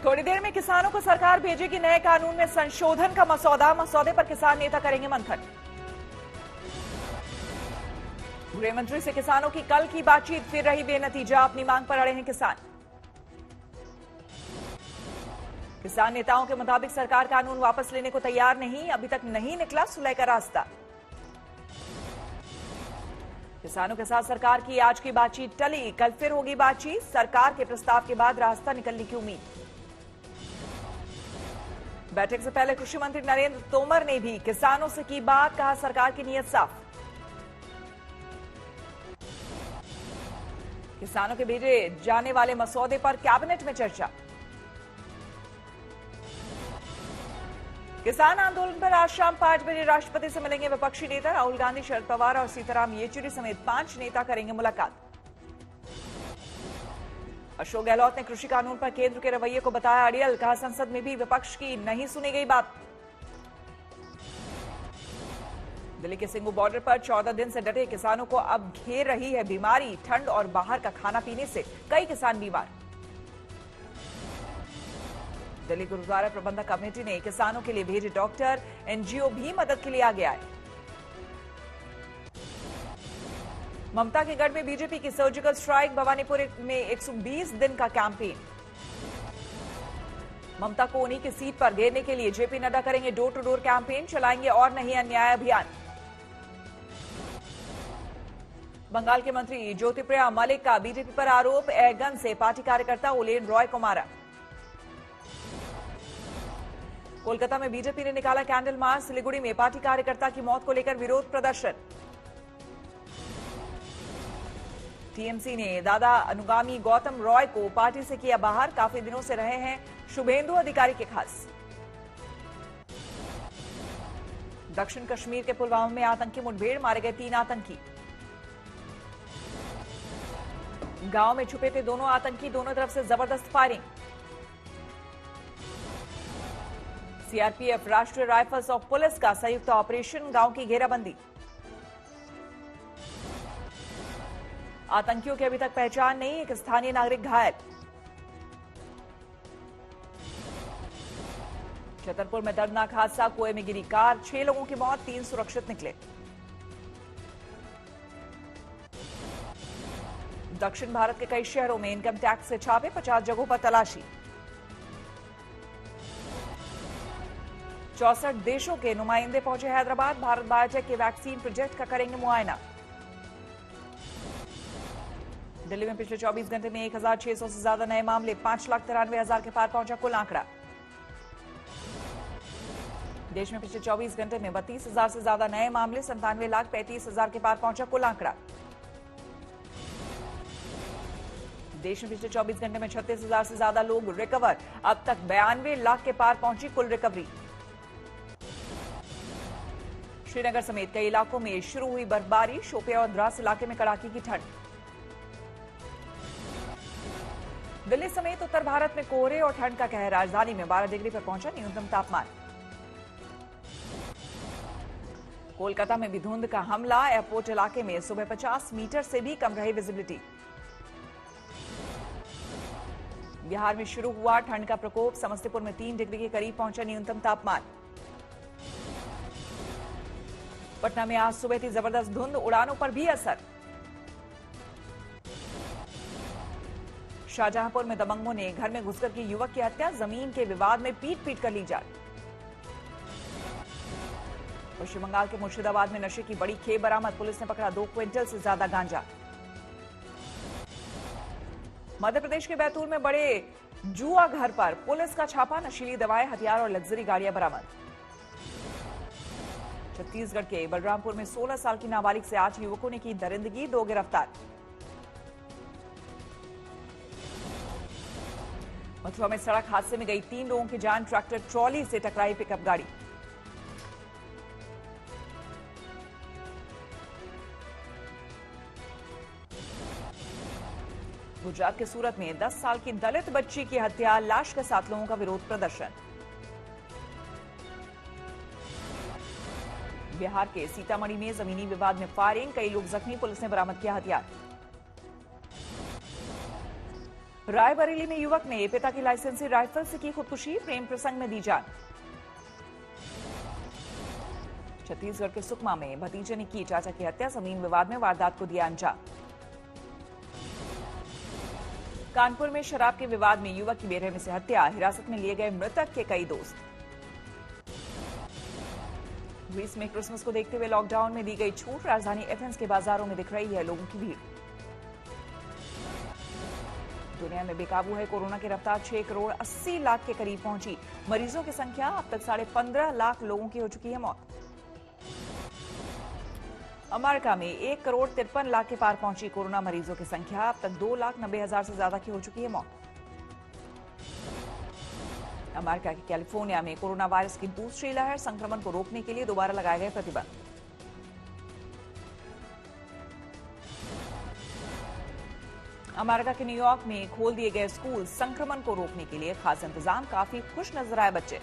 थोड़ी देर में किसानों को सरकार भेजेगी नए कानून में संशोधन का मसौदे पर किसान नेता करेंगे मंथन। गृह मंत्री से किसानों की कल की बातचीत फिर रही बेनतीजा, अपनी मांग पर अड़े हैं किसान। किसान नेताओं के मुताबिक सरकार कानून वापस लेने को तैयार नहीं, अभी तक नहीं निकला सुलह का रास्ता। किसानों के साथ सरकार की आज की बातचीत टली, कल फिर होगी बातचीत, सरकार के प्रस्ताव के बाद रास्ता निकलने की उम्मीद। बैठक से पहले कृषि मंत्री नरेंद्र तोमर ने भी किसानों से की बात, कहा सरकार की नीयत साफ। किसानों के भेजे जाने वाले मसौदे पर कैबिनेट में चर्चा। किसान आंदोलन पर आज शाम 5 बजे राष्ट्रपति से मिलेंगे विपक्षी नेता। राहुल गांधी, शरद पवार और सीताराम येचुरी समेत 5 नेता करेंगे मुलाकात। अशोक गहलोत ने कृषि कानून पर केंद्र के रवैये को बताया अड़ियल, कहा संसद में भी विपक्ष की नहीं सुनी गई बात। दिल्ली के सिंगू बॉर्डर पर 14 दिन से डटे किसानों को अब घेर रही है बीमारी, ठंड और बाहर का खाना पीने से कई किसान बीमार। दिल्ली गुरुद्वारा प्रबंधक कमेटी ने किसानों के लिए भेजे डॉक्टर, एनजीओ भी मदद के लिए आगे आए। ममता के गढ़ में बीजेपी की सर्जिकल स्ट्राइक, भवानीपुर में 120 दिन का कैंपेन। ममता को उन्हीं की सीट पर घेरने के लिए जेपी नड्डा करेंगे डोर टू डोर कैंपेन, चलाएंगे और नहीं अन्याय अभियान। बंगाल के मंत्री ज्योतिप्रिया मलिक का बीजेपी पर आरोप, एयरगन से पार्टी कार्यकर्ता ओलेन रॉय को मारा। कोलकाता में बीजेपी ने निकाला कैंडल मार्च, सिलीगुड़ी में पार्टी कार्यकर्ता की मौत को लेकर विरोध प्रदर्शन। टीएमसी ने दादा अनुगामी गौतम रॉय को पार्टी से किया बाहर, काफी दिनों से रहे हैं शुभेंदु अधिकारी के खास। दक्षिण कश्मीर के पुलवामा में आतंकी मुठभेड़, मारे गए 3 आतंकी। गांव में छुपे थे दोनों आतंकी, दोनों तरफ से जबरदस्त फायरिंग। सीआरपीएफ, राष्ट्रीय राइफल्स और पुलिस का संयुक्त ऑपरेशन, गांव की घेराबंदी। आतंकियों की अभी तक पहचान नहीं, एक स्थानीय नागरिक घायल। छतरपुर में दर्दनाक हादसा, कुएं में गिरी कार, 6 लोगों की मौत, 3 सुरक्षित निकले। दक्षिण भारत के कई शहरों में इनकम टैक्स से छापे, 50 जगहों पर तलाशी। 64 देशों के नुमाइंदे पहुंचे हैदराबाद, भारत बायोटेक के वैक्सीन प्रोजेक्ट का करेंगे मुआयना। दिल्ली में पिछले 24 घंटे में 1600 से ज्यादा नए मामले, 5,93,000 के पार पहुंचा कुल आंकड़ा। देश में पिछले 24 घंटे में 32,000 से ज्यादा नए मामले, 97,35,000 के पार पहुंचा कुल आंकड़ा। देश में पिछले 24 घंटे में 36,000 से ज्यादा लोग रिकवर, अब तक 92 लाख के पार पहुंची कुल रिकवरी। श्रीनगर समेत कई इलाकों में शुरू हुई बर्फबारी, शोपियां और द्रास इलाके में कड़ाके की ठंड। दिल्ली समेत उत्तर भारत में कोहरे और ठंड का कहर, राजधानी में 12 डिग्री पर पहुंचा न्यूनतम तापमान। कोलकाता में भी धुंध का हमला, एयरपोर्ट इलाके में सुबह 50 मीटर से भी कम रही विजिबिलिटी। बिहार में शुरू हुआ ठंड का प्रकोप, समस्तीपुर में 3 डिग्री के करीब पहुंचा न्यूनतम तापमान। पटना में आज सुबह थी जबरदस्त धुंध, उड़ानों पर भी असर। शाहजहांपुर में दबंगों ने घर में घुसकर की युवक की हत्या, जमीन के विवाद में पीट पीट कर ली जान। पश्चिम बंगाल के मुर्शिदाबाद में नशे की बड़ी खेप बरामद, पुलिस ने पकड़ा 2 क्विंटल से ज्यादा गांजा। मध्य प्रदेश के बैतूल में बड़े जुआ घर पर पुलिस का छापा, नशीली दवाएं, हथियार और लग्जरी गाड़ियां बरामद। छत्तीसगढ़ के बलरामपुर में 16 साल की नाबालिग से 8 युवकों ने की दरिंदगी, 2 गिरफ्तार। मथुरा में सड़क हादसे में गई 3 लोगों की जान, ट्रैक्टर ट्रॉली से टकराई पिकअप गाड़ी। गुजरात के सूरत में 10 साल की दलित बच्ची की हत्या, लाश के 7 लोगों का विरोध प्रदर्शन। बिहार के सीतामढ़ी में जमीनी विवाद में फायरिंग, कई लोग जख्मी, पुलिस ने बरामद किया हथियार। रायबरेली में युवक ने पिता की लाइसेंसी राइफल से की खुदकुशी, प्रेम प्रसंग में दी जान। छत्तीसगढ़ के सुकमा में भतीजे ने की चाचा की हत्या, जमीन विवाद में वारदात को दिया अंजाम। कानपुर में शराब के विवाद में युवक की बेरहमी से हत्या, हिरासत में लिए गए मृतक के कई दोस्त। ग्रीस में क्रिसमस को देखते हुए लॉकडाउन में दी गई छूट, राजधानी एथेंस के बाजारों में दिख रही है लोगों की भीड़। दुनिया में बेकाबू है कोरोना की रफ्तार, 6 करोड़ 80 लाख के करीब पहुंची। मरीजों की संख्या अब तक 15.5 लाख लोगों की हो चुकी है मौत। अमेरिका में 1 करोड़ 53 लाख के पार पहुंची कोरोना मरीजों की संख्या, अब तक 2,90,000 से ज्यादा की हो चुकी है मौत। अमेरिका के कैलिफोर्निया में कोरोना वायरस की दूसरी लहर, संक्रमण को रोकने के लिए दोबारा लगाए गए प्रतिबंध। अमेरिका के न्यूयॉर्क में खोल दिए गए स्कूल, संक्रमण को रोकने के लिए खास इंतजाम, काफी खुश नजर आए बच्चे।